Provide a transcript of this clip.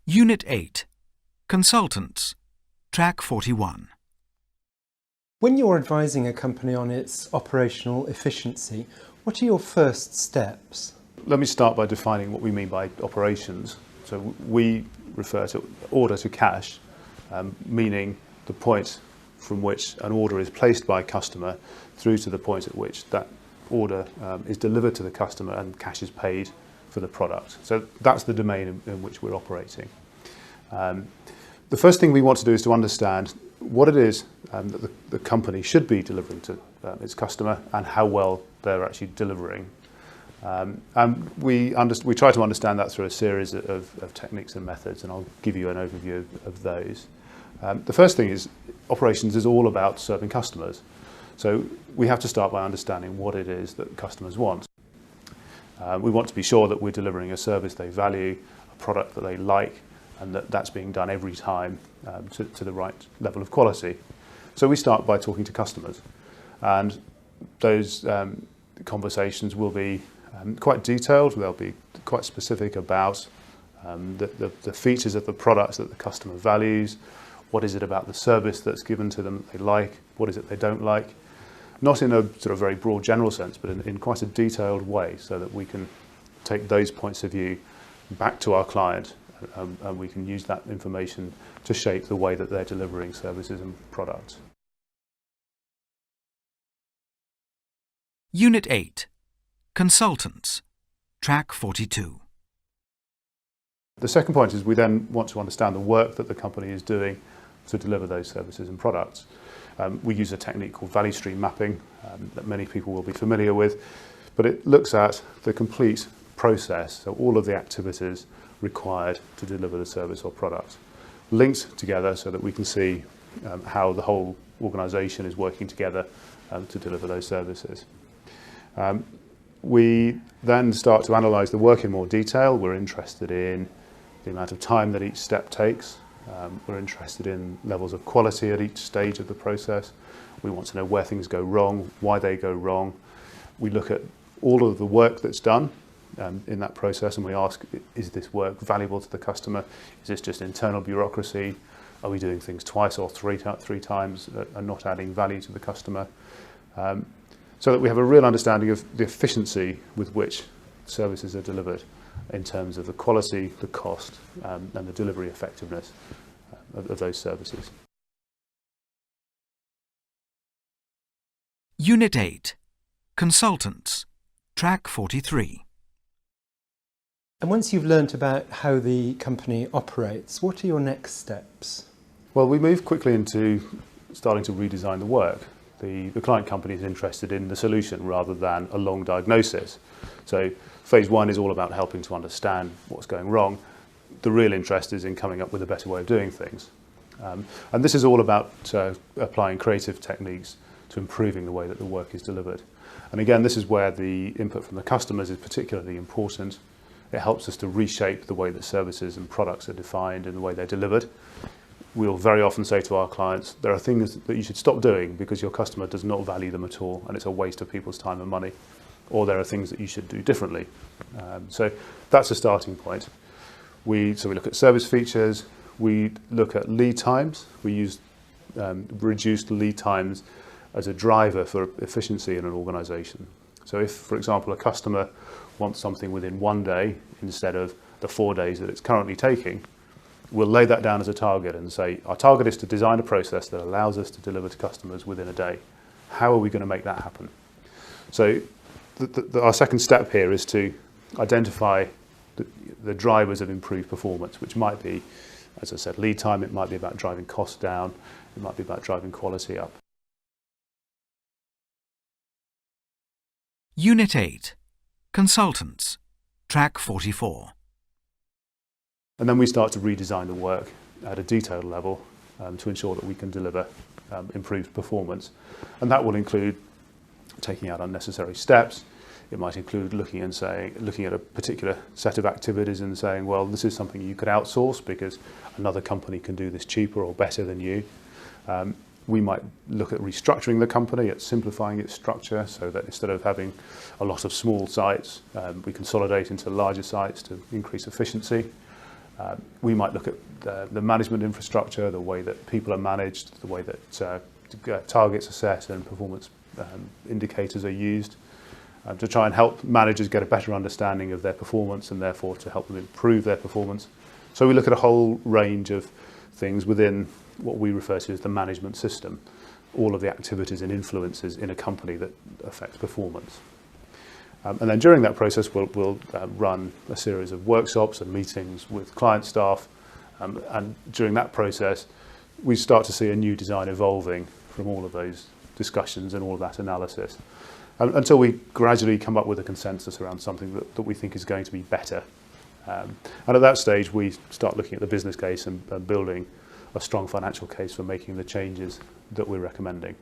Unit 8. Consultants. Track 41. When you're advising a company on its operational efficiency, what are your first steps? Let me start by defining what we mean by operations. So we refer to order to cash, meaning the point from which an order is placed by a customer through to the point at which that order is delivered to the customer and cash is paid for the product. So that's the domain in which we're operating. The first thing we want to do is to understand what it is that the company should be delivering to its customer and how well they're actually delivering. And we try to understand that through a series of techniques and methods, and I'll give you an overview of those. The first thing is operations is all about serving customers. So we have to start by understanding what it is that customers want. We want to be sure that we're delivering a service they value, a product that they like, and that's being done every time to the right level of quality. So we start by talking to customers, and those conversations will be quite detailed. They'll be quite specific about the features of the products that the customer values. What is it about the service that's given to them that they like? What is it they don't like? Not in a sort of very broad general sense, but in quite a detailed way, so that we can take those points of view back to our client, and we can use that information to shape the way that they're delivering services and products. Unit 8. Consultants. Track 42. The second point is we then want to understand the work that the company is doing to deliver those services and products. We use a technique called value stream mapping that many people will be familiar with, but it looks at the complete process, so all of the activities required to deliver the service or product, linked together so that we can see how the whole organisation is working together to deliver those services. We then start to analyse the work in more detail. We're interested in the amount of time that each step takes. We're interested in levels of quality at each stage of the process. We want to know where things go wrong, why they go wrong. We look at all of the work that's done in that process, and we ask, is this work valuable to the customer? Is this just internal bureaucracy? Are we doing things twice or three times and not adding value to the customer? So that we have a real understanding of the efficiency with which services are delivered in terms of the quality, the cost, and the delivery effectiveness of those services. Unit 8. Consultants. Track 43. And once you've learnt about how the company operates, what are your next steps? Well, we move quickly into starting to redesign the work. The client company is interested in the solution rather than a long diagnosis. So phase one is all about helping to understand what's going wrong. The real interest is in coming up with a better way of doing things. And this is all about applying creative techniques to improving the way that the work is delivered. And again, this is where the input from the customers is particularly important. It helps us to reshape the way that services and products are defined and the way they're delivered. We'll very often say to our clients, there are things that you should stop doing because your customer does not value them at all and it's a waste of people's time and money. Or there are things that you should do differently. So that's a starting point. So we look at service features, we look at lead times. We use reduced lead times as a driver for efficiency in an organisation. So if, for example, a customer wants something within 1 day instead of the 4 days that it's currently taking, we'll lay that down as a target and say, our target is to design a process that allows us to deliver to customers within a day. How are we going to make that happen? So our second step here is to identify the drivers of improved performance, which might be, as I said, lead time. It might be about driving costs down. It might be about driving quality up. Unit 8. Consultants. Track 44. And then we start to redesign the work at a detailed level to ensure that we can deliver improved performance. And that will include taking out unnecessary steps. It might include looking at a particular set of activities and saying, well, this is something you could outsource because another company can do this cheaper or better than you. We might look at restructuring the company, at simplifying its structure so that instead of having a lot of small sites, we consolidate into larger sites to increase efficiency. We might look at the management infrastructure, the way that people are managed, the way that targets are set and performance indicators are used, to try and help managers get a better understanding of their performance and therefore to help them improve their performance. So we look at a whole range of things within what we refer to as the management system, all of the activities and influences in a company that affects performance. And then during that process, we'll run a series of workshops and meetings with client staff. And during that process, we start to see a new design evolving from all of those discussions and all of that analysis, until we gradually come up with a consensus around something that we think is going to be better. And at that stage, we start looking at the business case and building a strong financial case for making the changes that we're recommending.